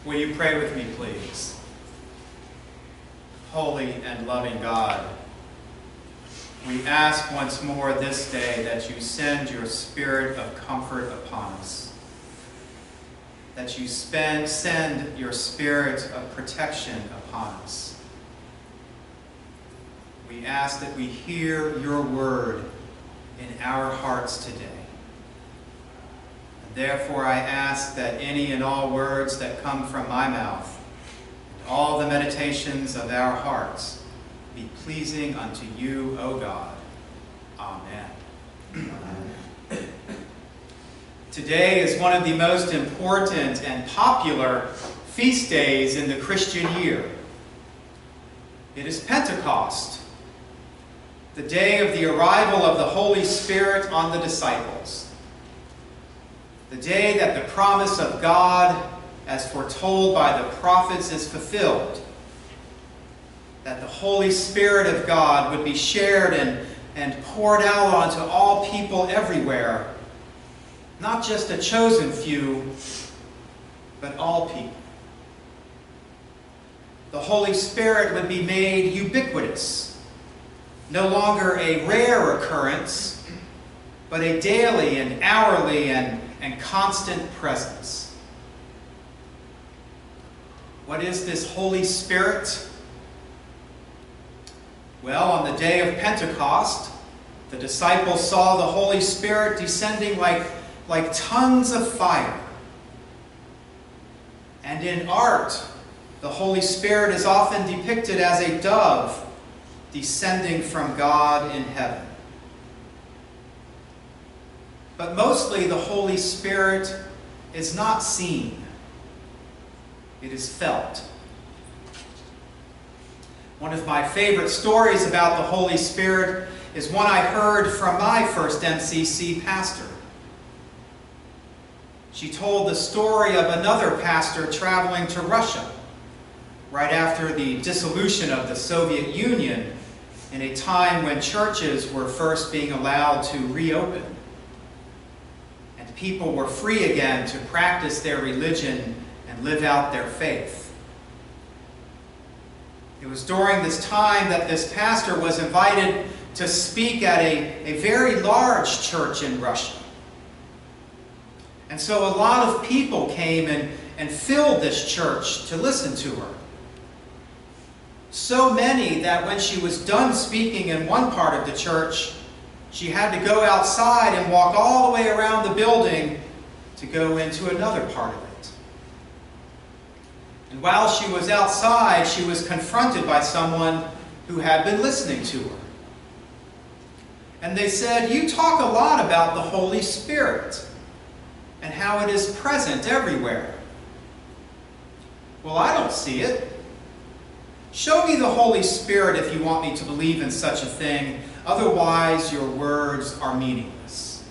Will you pray with me, please? Holy and loving God, we ask once more this day that you send your spirit of comfort upon us, that you send your spirit of protection upon us. We ask that we hear your word in our hearts today. And therefore, I ask that any and all words that come from my mouth, and all the meditations of our hearts, be pleasing unto you, O God. Amen. Amen. Today is one of the most important and popular feast days in the Christian year. It is Pentecost, the day of the arrival of the Holy Spirit on the disciples. The day that the promise of God, as foretold by the prophets, is fulfilled. That the Holy Spirit of God would be shared and poured out onto all people everywhere. Not just a chosen few, but all people. The Holy Spirit would be made ubiquitous. No longer a rare occurrence, but a daily and hourly and constant presence. What is this Holy Spirit? Well, on the day of Pentecost, the disciples saw the Holy Spirit descending like tongues of fire. And in art, the Holy Spirit is often depicted as a dove descending from God in heaven. But mostly the Holy Spirit is not seen. It is felt. One of my favorite stories about the Holy Spirit is one I heard from my first MCC pastor. She told the story of another pastor traveling to Russia right after the dissolution of the Soviet Union, in a time when churches were first being allowed to reopen. And people were free again to practice their religion and live out their faith. It was during this time that this pastor was invited to speak at a very large church in Russia. And so a lot of people came and filled this church to listen to her. So many that when she was done speaking in one part of the church, she had to go outside and walk all the way around the building to go into another part of it. And while she was outside, she was confronted by someone who had been listening to her. And they said, "You talk a lot about the Holy Spirit and how it is present everywhere." "Well, I don't see it." "Show me the Holy Spirit if you want me to believe in such a thing. Otherwise, your words are meaningless."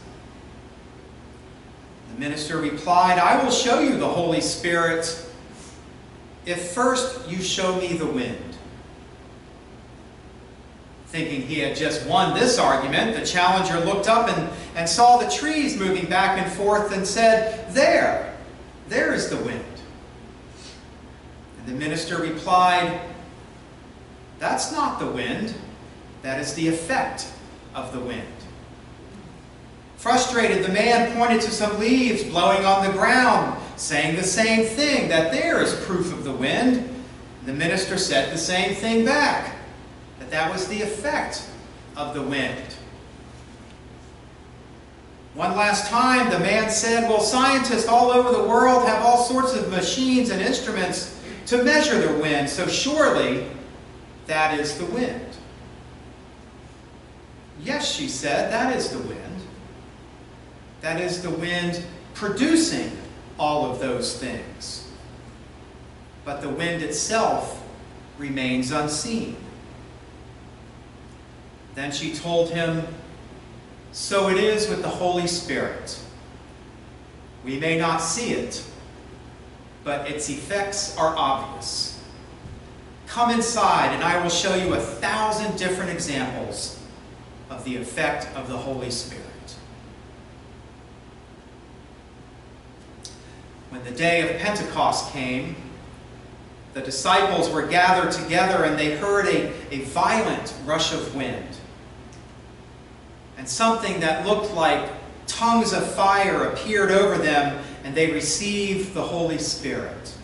The minister replied, "I will show you the Holy Spirit if first you show me the wind." Thinking he had just won this argument, the challenger looked up and saw the trees moving back and forth and said, there is the wind." And the minister replied, "That's not the wind. That is the effect of the wind." Frustrated, the man pointed to some leaves blowing on the ground, saying the same thing, that there is proof of the wind. The minister said the same thing back, that was the effect of the wind. One last time, the man said, "Well, scientists all over the world have all sorts of machines and instruments to measure the wind, so surely that is the wind." "Yes," she said, "that is the wind. That is the wind producing all of those things. But the wind itself remains unseen." Then she told him, "So it is with the Holy Spirit. We may not see it, but its effects are obvious. Come inside and I will show you 1,000 different examples of the effect of the Holy Spirit." When the day of Pentecost came, the disciples were gathered together and they heard a violent rush of wind. And something that looked like tongues of fire appeared over them, and they received the Holy Spirit.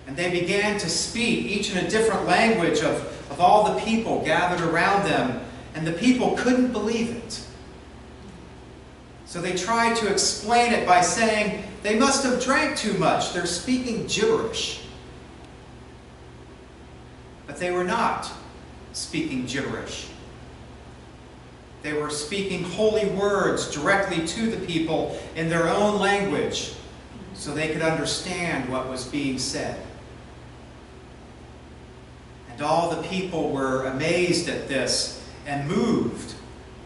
And they began to speak, each in a different language, of all the people gathered around them, and the people couldn't believe it. So they tried to explain it by saying, they must have drank too much. They're speaking gibberish. But they were not speaking gibberish. They were speaking holy words directly to the people in their own language so they could understand what was being said. And all the people were amazed at this and moved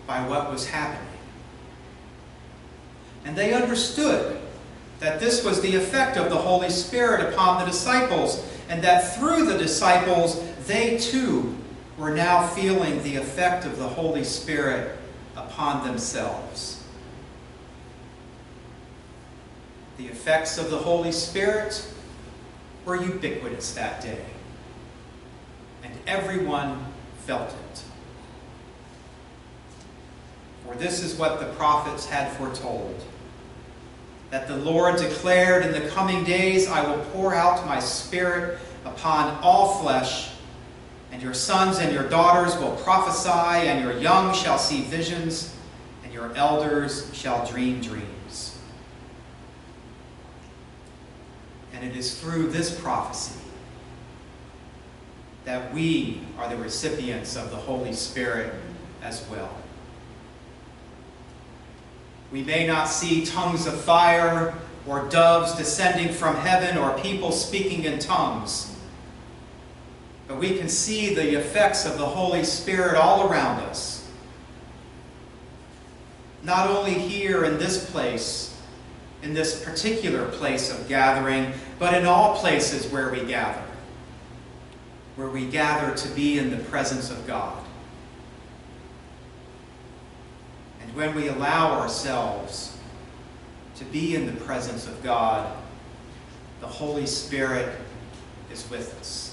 by what was happening. And they understood that this was the effect of the Holy Spirit upon the disciples, and that through the disciples, they too were now feeling the effect of the Holy Spirit upon themselves. The effects of the Holy Spirit were ubiquitous that day, and everyone felt it. For this is what the prophets had foretold, that the Lord declared, in the coming days I will pour out my Spirit upon all flesh, and your sons and your daughters will prophesy, and your young shall see visions, and your elders shall dream dreams. And it is through this prophecy that we are the recipients of the Holy Spirit as well. We may not see tongues of fire or doves descending from heaven or people speaking in tongues, but we can see the effects of the Holy Spirit all around us. Not only here in this place, in this particular place of gathering, but in all places where we gather to be in the presence of God. And when we allow ourselves to be in the presence of God, the Holy Spirit is with us.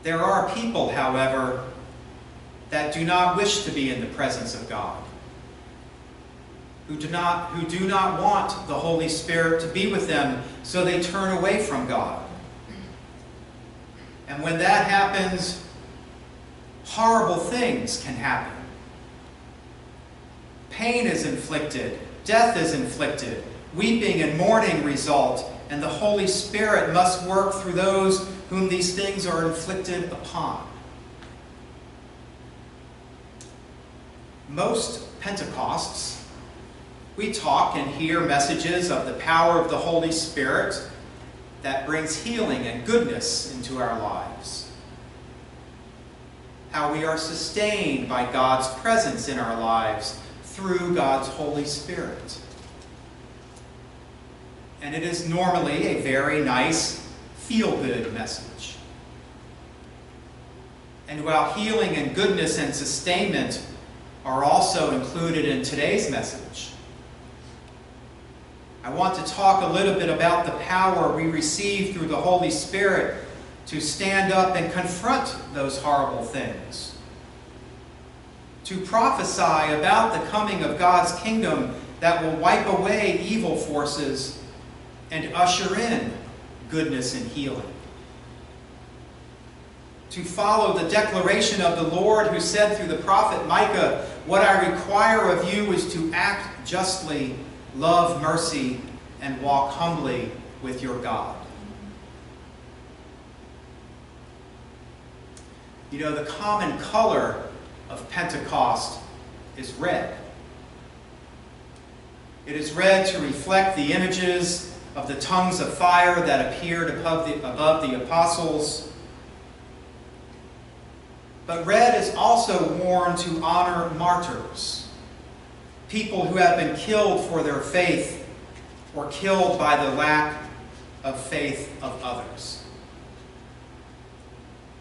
There are people, however, that do not wish to be in the presence of God, who do not want the Holy Spirit to be with them, so they turn away from God. And when that happens, horrible things can happen. Pain is inflicted, death is inflicted, weeping and mourning result, and the Holy Spirit must work through those whom these things are inflicted upon. Most Pentecosts, we talk and hear messages of the power of the Holy Spirit that brings healing and goodness into our lives. How we are sustained by God's presence in our lives through God's Holy Spirit. And it is normally a very nice, feel-good message. And while healing and goodness and sustainment are also included in today's message, I want to talk a little bit about the power we receive through the Holy Spirit to stand up and confront those horrible things, to prophesy about the coming of God's kingdom that will wipe away evil forces and usher in goodness and healing. To follow the declaration of the Lord who said through the prophet Micah, "What I require of you is to act justly, love mercy, and walk humbly with your God." You know, the common color of Pentecost is red. It is red to reflect the images of the tongues of fire that appeared above the apostles. But red is also worn to honor martyrs, people who have been killed for their faith or killed by the lack of faith of others.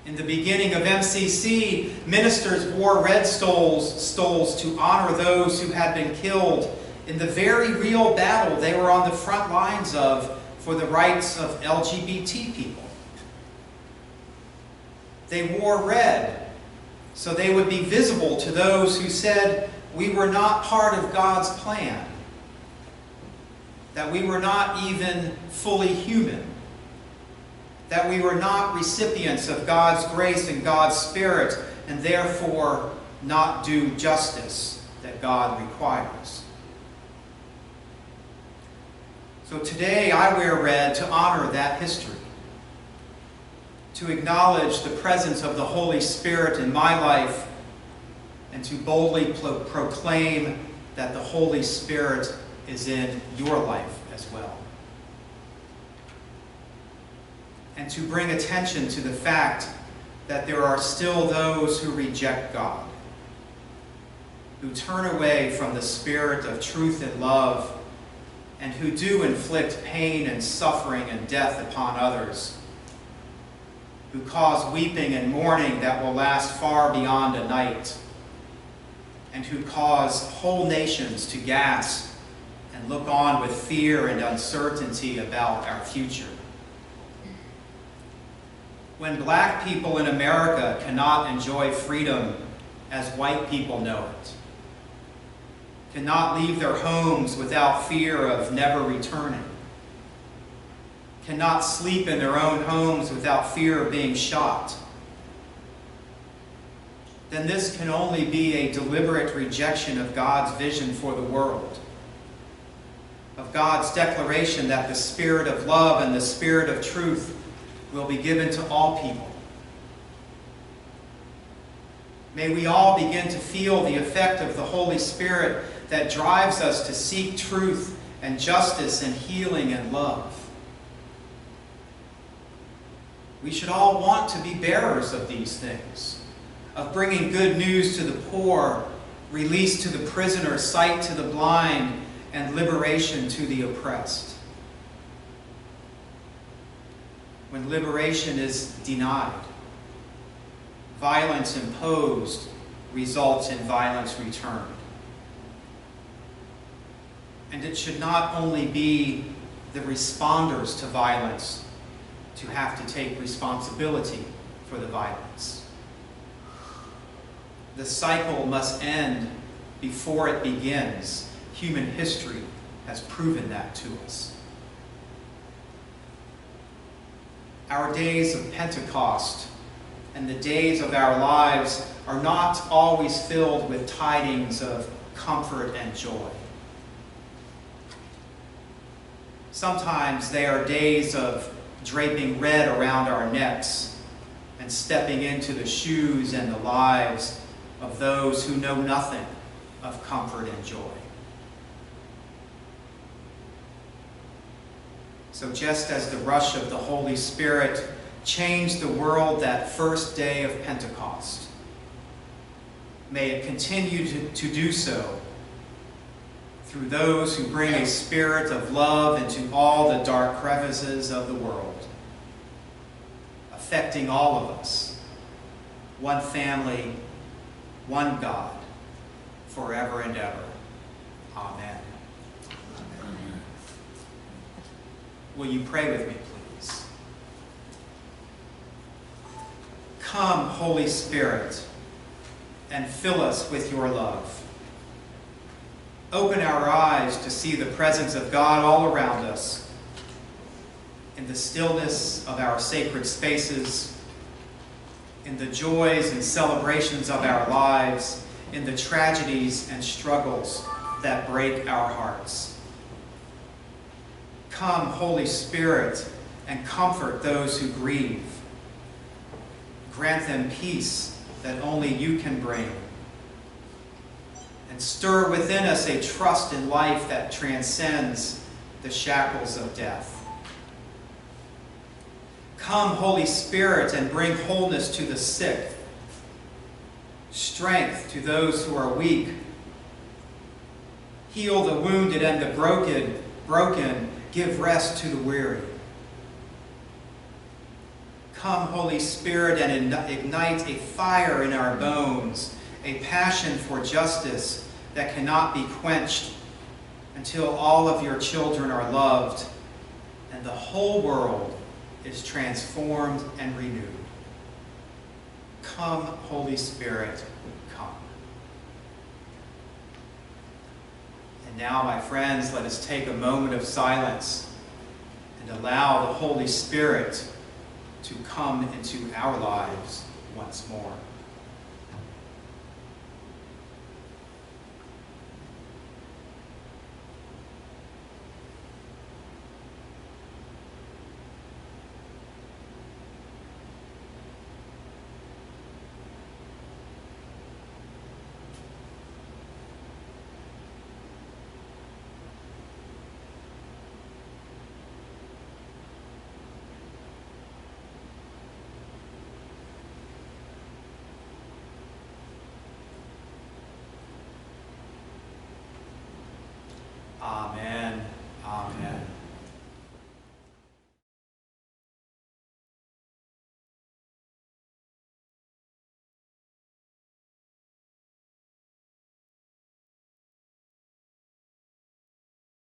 In the beginning of MCC, ministers wore red stoles to honor those who had been killed in the very real battle they were on the front lines of for the rights of LGBT people. They wore red so they would be visible to those who said we were not part of God's plan, that we were not even fully human, that we were not recipients of God's grace and God's Spirit, and therefore not do justice that God requires. So today I wear red to honor that history, to acknowledge the presence of the Holy Spirit in my life, and to boldly proclaim that the Holy Spirit is in your life as well. And to bring attention to the fact that there are still those who reject God, who turn away from the Spirit of truth and love, and who do inflict pain and suffering and death upon others, who cause weeping and mourning that will last far beyond a night, and who cause whole nations to gasp and look on with fear and uncertainty about our future. When black people in America cannot enjoy freedom as white people know it, cannot leave their homes without fear of never returning, cannot sleep in their own homes without fear of being shot, then this can only be a deliberate rejection of God's vision for the world, of God's declaration that the Spirit of love and the Spirit of truth will be given to all people. May we all begin to feel the effect of the Holy Spirit that drives us to seek truth and justice and healing and love. We should all want to be bearers of these things, of bringing good news to the poor, release to the prisoner, sight to the blind, and liberation to the oppressed. When liberation is denied, violence imposed results in violence returned. And it should not only be the responders to violence to have to take responsibility for the violence. The cycle must end before it begins. Human history has proven that to us. Our days of Pentecost and the days of our lives are not always filled with tidings of comfort and joy. Sometimes they are days of draping red around our necks and stepping into the shoes and the lives of those who know nothing of comfort and joy. So just as the rush of the Holy Spirit changed the world that first day of Pentecost, may it continue to do so through those who bring a spirit of love into all the dark crevices of the world, affecting all of us, one family, one God, forever and ever. Amen. Will you pray with me, please? Come, Holy Spirit, and fill us with your love. Open our eyes to see the presence of God all around us, in the stillness of our sacred spaces, in the joys and celebrations of our lives, in the tragedies and struggles that break our hearts. Come, Holy Spirit, and comfort those who grieve. Grant them peace that only you can bring. And stir within us a trust in life that transcends the shackles of death. Come, Holy Spirit, and bring wholeness to the sick, strength to those who are weak. Heal the wounded and the broken, give rest to the weary. Come, Holy Spirit, and ignite a fire in our bones, a passion for justice that cannot be quenched until all of your children are loved and the whole world is transformed and renewed. Come, Holy Spirit, come. And now, my friends, let us take a moment of silence and allow the Holy Spirit to come into our lives once more.